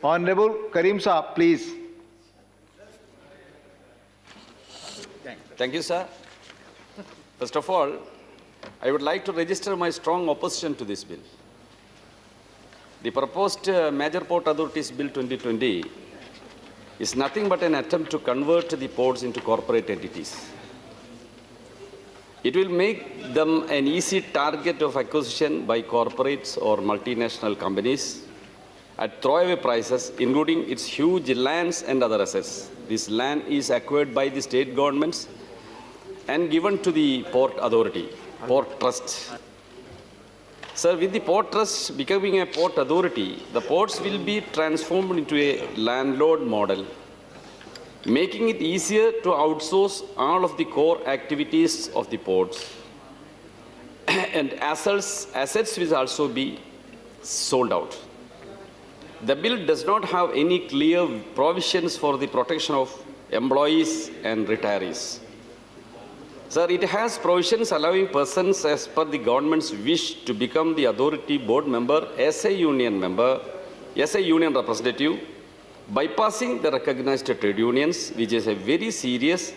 Honorable Karim Saab, please. Thank you, sir. First of all, I would like to register my strong opposition to this bill. The proposed Major Port Authorities Bill 2020 is nothing but an attempt to convert the ports into corporate entities. It will make them an easy target of acquisition by corporates or multinational companies at throwaway prices, including its huge lands and other assets. This land is acquired by the state governments and given to the Port Authority, Port Trust. Sir, with the Port Trust becoming a Port Authority, the ports will be transformed into a landlord model, making it easier to outsource all of the core activities of the ports. And assets will also be sold out. The bill does not have any clear provisions for the protection of employees and retirees. Sir, it has provisions allowing persons as per the government's wish to become the authority board member as a union representative, bypassing the recognized trade unions, which is a very serious,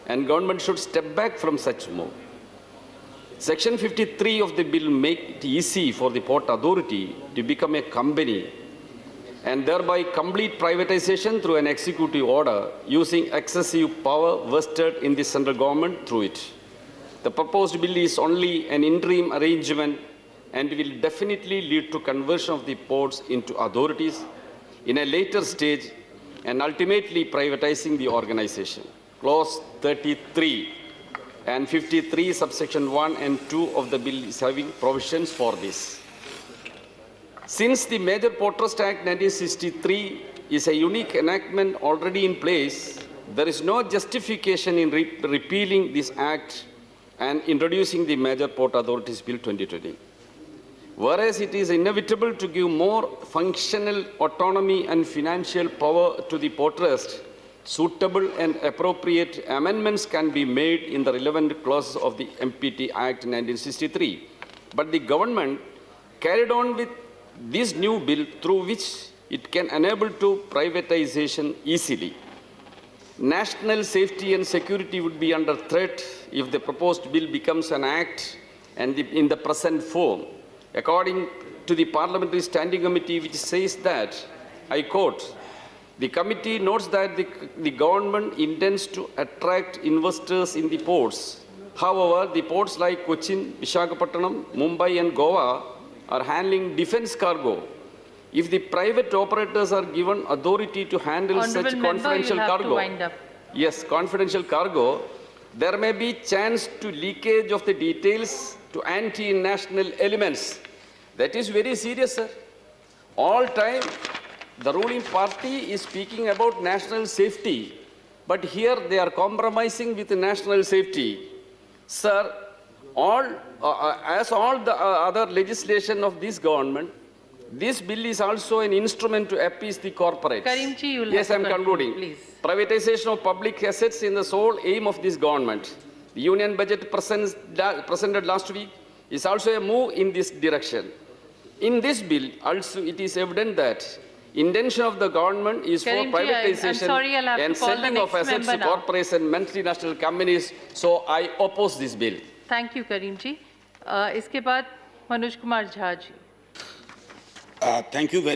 and government should step back from such move. Section 53 of the bill makes it easy for the Port Authority to become a company and thereby complete privatization through an executive order using excessive power vested in the central government through it. The proposed bill is only an interim arrangement and will definitely lead to conversion of the ports into authorities in a later stage and ultimately privatizing the organization. Clause 33 and 53 subsection 1 and 2 of the bill is having provisions for this. Since the Major Port Trust Act 1963 is a unique enactment already in place, there is no justification in repealing this act and introducing the Major Port Authorities Bill 2020. Whereas it is inevitable to give more functional autonomy and financial power to the Port Trust, suitable and appropriate amendments can be made in the relevant clauses of the MPT Act 1963. But the government carried on with this new bill through which it can enable to privatization easily. National safety and security would be under threat if the proposed bill becomes an act and in the present form. According to the Parliamentary Standing Committee, which says that, I quote, the committee notes that the government intends to attract investors in the ports. However, the ports like Cochin, Visakhapatnam, Mumbai and Goa are handling defense cargo. If the private operators are given authority to handle such confidential cargo, confidential cargo, there may be chance to leakage of the details to anti-national elements. That is very serious, sir. All time, the ruling party is speaking about national safety, but here they are compromising with national safety. Sir, as all the other legislation of this government, this bill is also an instrument to appease the corporates. Karimji, you will yes, have I am to concluding. Please. Privatization of public assets is the sole aim of this government. The union budget presented last week is also a move in this direction. In this bill, also it is evident that intention of the government is Karimji, for privatization and selling of assets to corporates and multinational companies. So I oppose this bill. Thank you, Karimji. इसके बाद Manoj Kumar Jha ji. Thank you very